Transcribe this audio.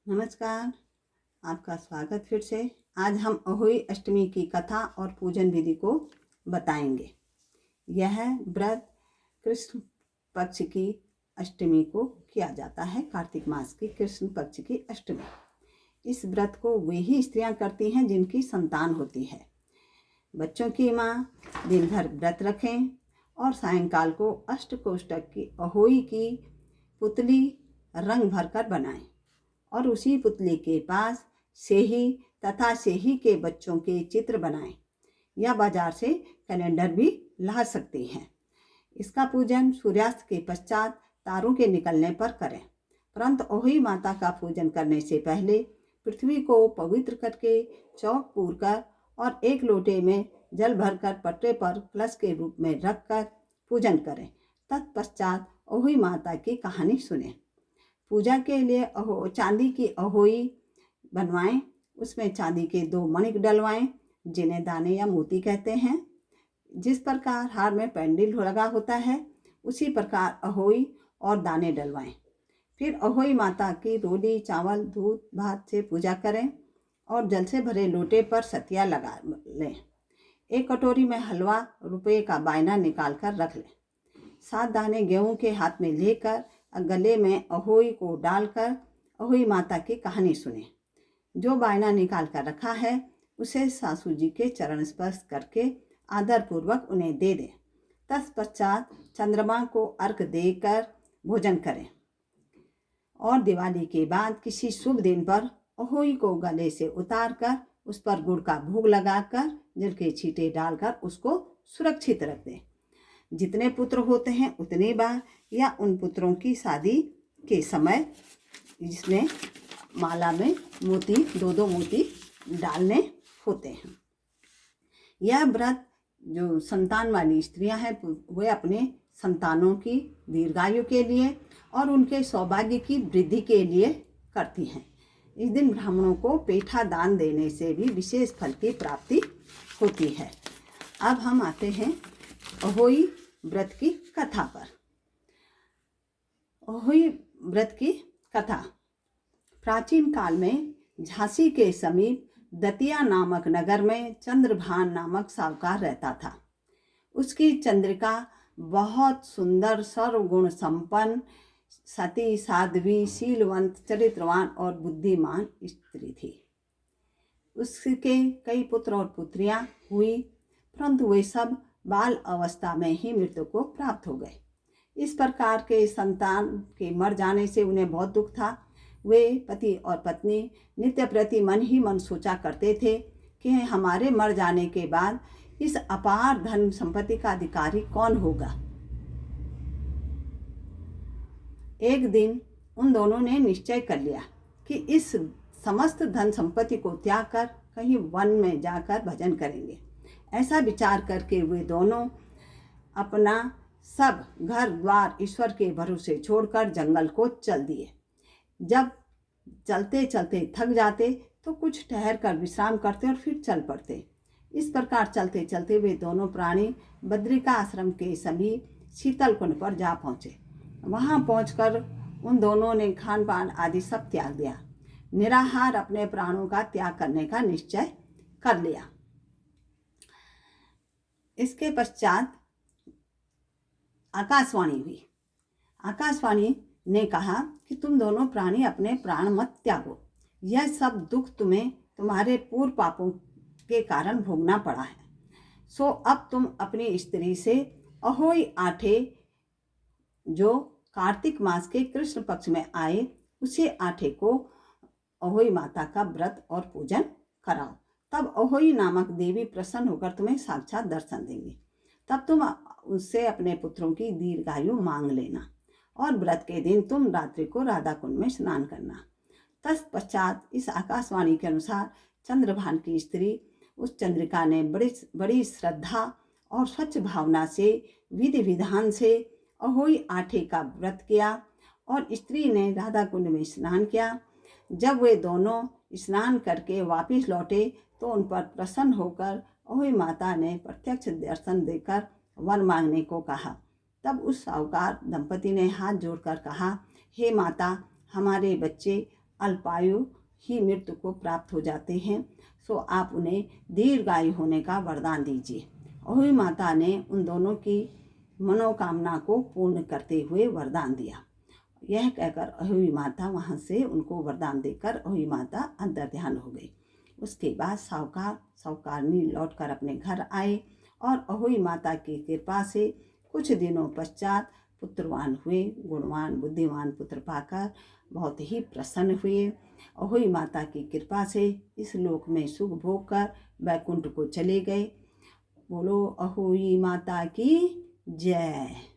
नमस्कार। आपका स्वागत फिर से। आज हम अहोई अष्टमी की कथा और पूजन विधि को बताएंगे। यह व्रत कृष्ण पक्ष की अष्टमी को किया जाता है, कार्तिक मास की कृष्ण पक्ष की अष्टमी। इस व्रत को वे ही स्त्रियां करती हैं जिनकी संतान होती है। बच्चों की माँ दिन भर व्रत रखें और सायंकाल को अष्टकोष्ठक की अहोई की पुतली रंग भरकर बनाएं और उसी पुतले के पास सेही तथा सेही के बच्चों के चित्र बनाएं या बाजार से कैलेंडर भी ला सकते हैं। इसका पूजन सूर्यास्त के पश्चात तारों के निकलने पर करें। परंतु अहोई माता का पूजन करने से पहले पृथ्वी को पवित्र करके चौक पूरकर और एक लोटे में जल भरकर पटरे पर कलश के रूप में रखकर पूजन करें। तत्पश्चात अहोई माता की कहानी सुनें। पूजा के लिए चांदी की अहोई बनवाएं। उसमें चांदी के 2 मणिक डलवाएं जिन्हें दाने या मोती कहते हैं। जिस प्रकार हार में पेंडिल लगा होता है उसी प्रकार अहोई और दाने डलवाएं। फिर अहोई माता की रोली चावल दूध भात से पूजा करें और जल से भरे लोटे पर सतिया लगा लें। एक कटोरी में हलवा रुपये का बायना निकाल कर रख लें। 7 दाने गेहूं के हाथ में लेकर गले में अहोई को डालकर अहोई माता की कहानी सुने। जो बायना निकाल कर रखा है उसे सासू जी के चरण स्पर्श करके आदर पूर्वक उन्हें दे दें। तत्पश्चात चंद्रमा को अर्घ देकर भोजन करें और दिवाली के बाद किसी शुभ दिन पर अहोई को गले से उतार कर उस पर गुड़ का भोग लगाकर जल के छींटे डालकर उसको सुरक्षित रख दें। जितने पुत्र होते हैं उतनी बार या उन पुत्रों की शादी के समय जिसमें माला में मोती 2-2 मोती डालने होते हैं। यह व्रत जो संतान वाली स्त्रियां हैं वे अपने संतानों की दीर्घायु के लिए और उनके सौभाग्य की वृद्धि के लिए करती हैं। इस दिन ब्राह्मणों को पेठा दान देने से भी विशेष फल की प्राप्ति होती है। अब हम आते हैं अहोई व्रत की कथा पर। अहोई व्रत की कथा प्राचीन काल में झांसी के समीप दतिया नामक नगर में चंद्रभान नामक साहूकार रहता था। उसकी चंद्रिका बहुत सुंदर, सर्वगुण संपन्न, सती, साध्वी, शीलवंत, चरित्रवान और बुद्धिमान स्त्री थी। उसके कई पुत्र और पुत्रियां हुई, परंतु वे सब बाल अवस्था में ही मृत्यु को प्राप्त हो गए। इस प्रकार के संतान के मर जाने से उन्हें बहुत दुख था। वे पति और पत्नी नित्य प्रति मन ही मन सोचा करते थे कि हमारे मर जाने के बाद इस अपार धन संपत्ति का अधिकारी कौन होगा। एक दिन उन दोनों ने निश्चय कर लिया कि इस समस्त धन संपत्ति को त्याग कर कहीं वन में जाकर भजन करेंगे। ऐसा विचार करके वे दोनों अपना सब घर द्वार ईश्वर के भरोसे छोड़कर जंगल को चल दिए। जब चलते चलते थक जाते तो कुछ ठहर कर विश्राम करते और फिर चल पड़ते। इस प्रकार चलते चलते वे दोनों प्राणी बद्रिका आश्रम के समीप शीतल कुंड पर जा पहुँचे। वहाँ पहुँचकर उन दोनों ने खान पान आदि सब त्याग दिया। निराहार अपने प्राणों का त्याग करने का निश्चय कर लिया। इसके पश्चात आकाशवाणी हुई। आकाशवाणी ने कहा कि तुम दोनों प्राणी अपने प्राण मत त्यागो। यह सब दुख तुम्हें तुम्हारे पूर्व पापों के कारण भोगना पड़ा है। सो अब तुम अपनी स्त्री से अहोई आठे जो कार्तिक मास के कृष्ण पक्ष में आए उसी आठे को अहोई माता का व्रत और पूजन कराओ। तब अहोई नामक देवी प्रसन्न होकर तुम्हें साक्षात दर्शन देंगी। तब तुम उससे अपने पुत्रों की दीर्घायु मांग लेना और व्रत के दिन तुम रात्रि को राधा कुंड में स्नान करना। तत्पश्चात इस आकाशवाणी के अनुसार चंद्रभान की स्त्री उस चंद्रिका ने बड़ी श्रद्धा और स्वच्छ भावना से विधि विधान से अहोई आठे का व्रत किया और स्त्री ने राधा कुंड में स्नान किया। जब वे दोनों स्नान करके वापस लौटे तो उन पर प्रसन्न होकर अहोई माता ने प्रत्यक्ष दर्शन देकर वर मांगने को कहा। तब उस साहूकार दंपति ने हाथ जोड़कर कहा, हे माता, हमारे बच्चे अल्पायु ही मृत्यु को प्राप्त हो जाते हैं, सो आप उन्हें दीर्घायु होने का वरदान दीजिए। अहोई माता ने उन दोनों की मनोकामना को पूर्ण करते हुए वरदान दिया। यह कहकर अहोई माता वहाँ से उनको वरदान देकर अहोई माता अंतर ध्यान हो गई। उसके बाद साहूकारनी लौटकर अपने घर आए और अहोई माता की कृपा से कुछ दिनों पश्चात पुत्रवान हुए। गुणवान बुद्धिमान पुत्र पाकर बहुत ही प्रसन्न हुए। अहोई माता की कृपा से इस लोक में सुख भोग कर वैकुंठ को चले गए। बोलो अहोई माता की जय।